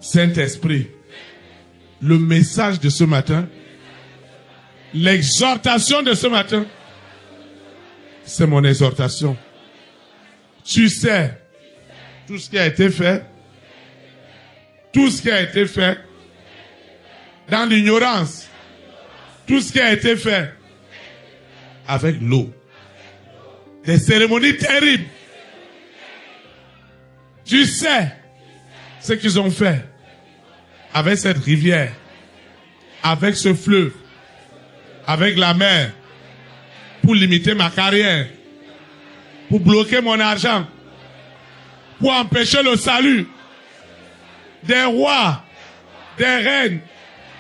Saint-Esprit, le message de ce matin, l'exhortation de ce matin, c'est mon exhortation. Tu sais, tout ce qui a été fait, dans l'ignorance, tout ce qui a été fait avec l'eau, des cérémonies terribles. Tu sais ce qu'ils ont fait avec cette rivière, avec ce fleuve, avec la mer, pour limiter ma carrière, pour bloquer mon argent, pour empêcher le salut des rois, des reines,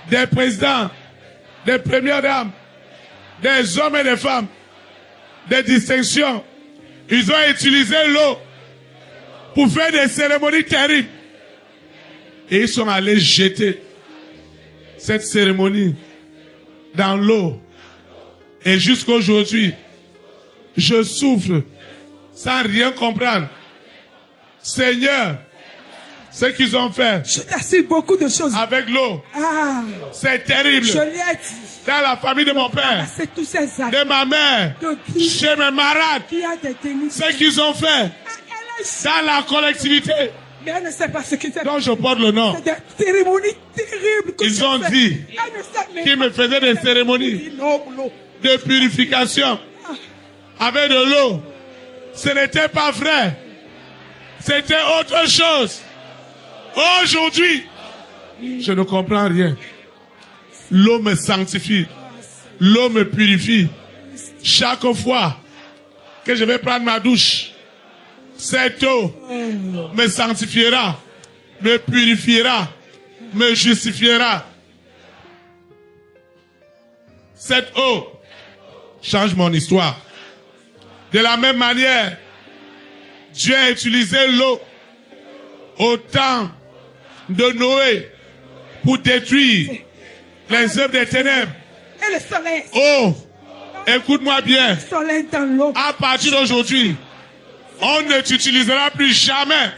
des présidents, des premières dames, des hommes et des femmes, des distinctions. Ils ont utilisé l'eau pour faire des cérémonies terribles. Et ils sont allés jeter cette cérémonie dans l'eau. Et jusqu'à aujourd'hui, je souffre sans rien comprendre. Seigneur, ce qu'ils ont fait. Je t'assure beaucoup de choses. Avec l'eau. Ah. C'est terrible. Je l'ai dit. Dans la famille de mon père. C'est tous ces actes. De ma mère. Chez mes malades. Qui a détenu. Ce qu'ils ont fait. Dans la collectivité. Mais elle ne sait pas ce qu'ils ont fait. Donc je porte le nom. C'est des cérémonies terribles. Ils ont dit qu'ils me faisaient des cérémonies de purification avec de l'eau. Ce n'était pas vrai. C'était autre chose. Aujourd'hui, je ne comprends rien. L'eau me sanctifie. L'eau me purifie. Chaque fois que je vais prendre ma douche, cette eau me sanctifiera, me purifiera, me justifiera. Cette eau change mon histoire. De la même manière, Dieu a utilisé l'eau au temps de Noé pour détruire les œuvres des ténèbres. Et le soleil. Oh, écoute-moi bien. Le soleil dans l'eau. À partir d'aujourd'hui, on ne t'utilisera plus jamais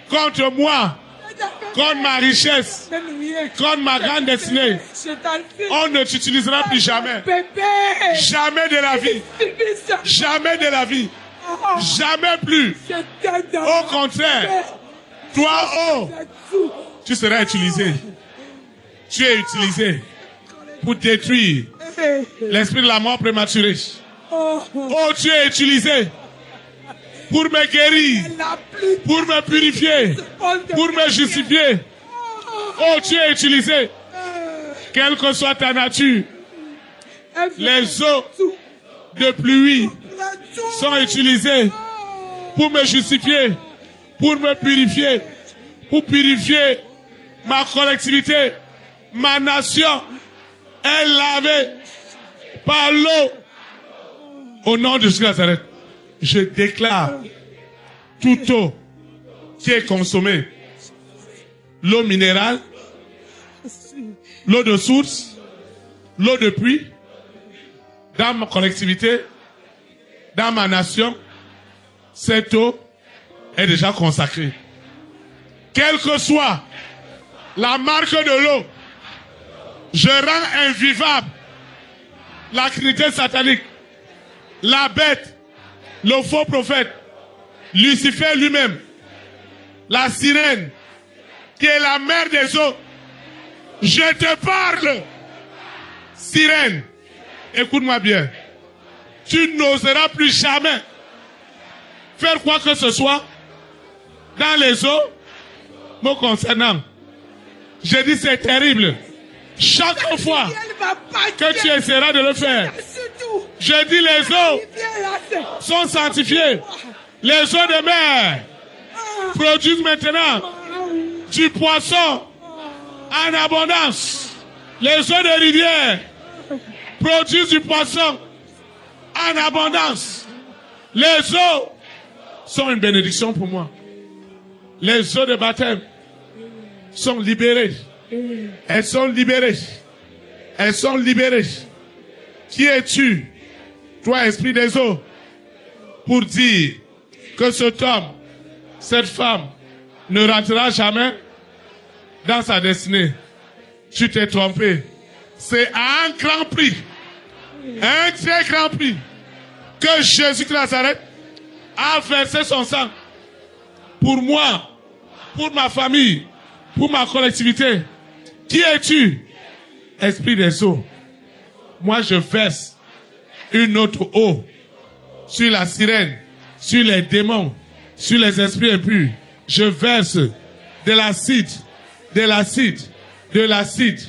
contre moi, contre ma richesse, contre ma grande destinée. On ne t'utilisera plus jamais. Jamais de la vie. Jamais de la vie. Jamais plus. Au contraire, toi, oh, tu seras utilisé. Tu es utilisé pour détruire l'esprit de la mort prématurée. Oh, tu es utilisé pour me guérir, pour me purifier, pour me justifier. Oh, tu es utilisé. Quelle que soit ta nature, les eaux de pluie sont utilisées pour me justifier, pour me purifier, pour purifier ma collectivité, ma nation est lavée par l'eau. Au nom de Jésus Nazareth, je déclare toute eau qui est consommée, l'eau minérale, l'eau de source, l'eau de pluie, dans ma collectivité, dans ma nation, cette eau est déjà consacrée. Quelle que soit la marque de l'eau, je rends invivable la trinité satanique, la bête, le faux prophète, Lucifer lui-même, la sirène, qui est la mère des eaux. Je te parle, sirène, écoute-moi bien. Tu n'oseras plus jamais faire quoi que ce soit dans les eaux me concernant. Je dis c'est terrible. Chaque fois que tu essaieras de le faire, je dis les eaux sont sanctifiées. Les eaux de mer produisent maintenant du poisson en abondance. Les eaux de rivière produisent du poisson en abondance. Les eaux sont une bénédiction pour moi. Les eaux de baptême sont libérées. Elles sont libérées. Elles sont libérées. Qui es-tu, toi, esprit des eaux, pour dire que cet homme, cette femme, ne rentrera jamais dans sa destinée. Tu t'es trompé. C'est à un grand prix, un très grand prix, que Jésus de Nazareth a versé son sang pour moi, pour ma famille, pour ma collectivité. Qui es-tu? Esprit des eaux. Moi, je verse une autre eau sur la sirène, sur les démons, sur les esprits impurs. Je verse de l'acide, de l'acide, de l'acide,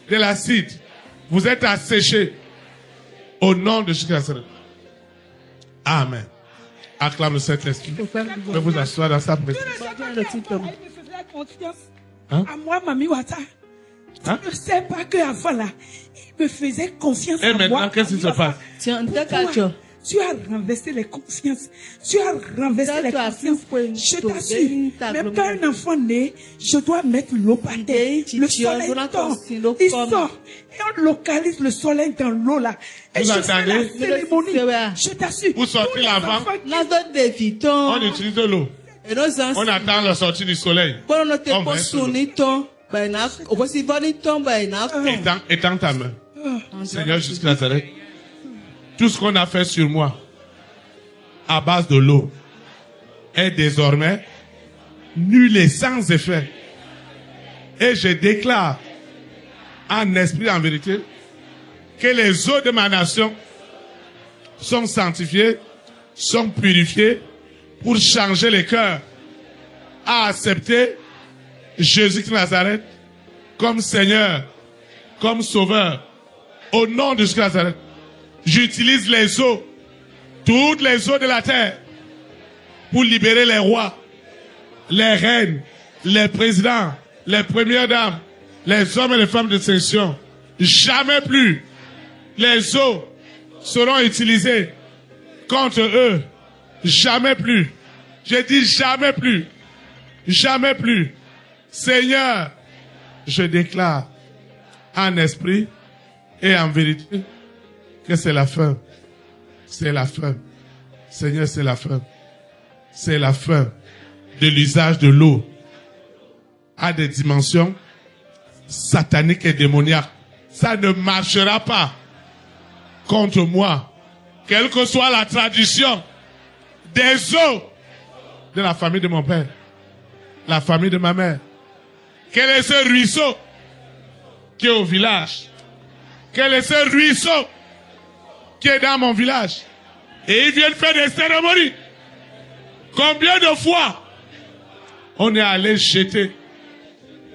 de l'acide. Vous êtes asséchés au nom de Jésus-Christ. Amen. Acclame le Saint-Esprit. Vous pouvez vous asseoir dans sa présence. Elle me faisait confiance. Hein? À moi, Mami Wata. Hein? Tu ne sais pas qu'avant là, il me faisait confiance Et à moi. maintenant, qu'est-ce qui se passe? Pourquoi? Tu as renversé les confiances. Tu as renversé les confiances. Je t'assure, même quand un enfant naît, je dois mettre l'eau par terre. Le soleil tombe. Il sort. Et on localise le soleil dans l'eau là. Et Vous je fais entendez? la cérémonie. Je t'assure. Vous sortez l'avant. On utilise de l'eau. On attend la sortie du soleil. Étends ta main. Seigneur Jésus de Nazareth, tout ce qu'on a fait sur moi, à base de l'eau, est désormais nul et sans effet. Et je déclare, en esprit, en vérité, que les eaux de ma nation sont sanctifiées, sont purifiées pour changer les cœurs à accepter Jésus de Nazareth comme Seigneur, comme Sauveur. Au nom de Jésus de Nazareth, j'utilise les eaux, toutes les eaux de la terre, pour libérer les rois, les reines, les présidents, les premières dames, les hommes et les femmes de distinction. Jamais plus les eaux seront utilisées contre eux. Jamais plus. Je dis jamais plus. Jamais plus. Seigneur, je déclare en esprit et en vérité que c'est la fin. C'est la fin. Seigneur, c'est la fin. C'est la fin de l'usage de l'eau à des dimensions sataniques et démoniaques. Ça ne marchera pas contre moi. Quelle que soit la tradition des eaux de la famille de mon père, la famille de ma mère. Quel est ce ruisseau qui est au village? Quel est ce ruisseau qui est dans mon village? Et ils viennent faire des cérémonies. Combien de fois on est allé jeter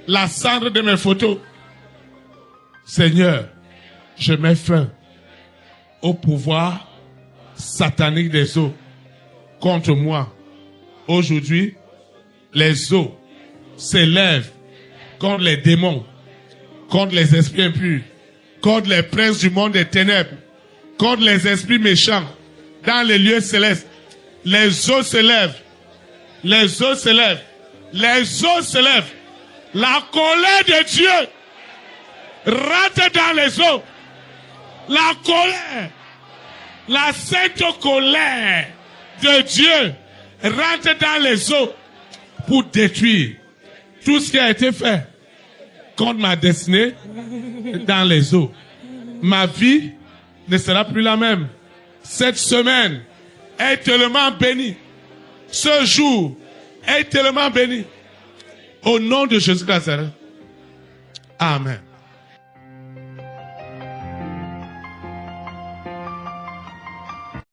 la cendre de mes photos? Seigneur, je mets fin au pouvoir satanique des eaux contre moi. Aujourd'hui, les eaux s'élèvent contre les démons, contre les esprits impurs, contre les princes du monde des ténèbres, contre les esprits méchants dans les lieux célestes. Les eaux s'élèvent. Les eaux s'élèvent. Les eaux s'élèvent. La colère de Dieu rentre dans les eaux. La colère, la sainte colère de Dieu rentre dans les eaux pour détruire tout ce qui a été fait contre ma destinée dans les eaux. Ma vie ne sera plus la même. Cette semaine est tellement bénie. Ce jour est tellement béni. Au nom de Jésus-Christ. Amen.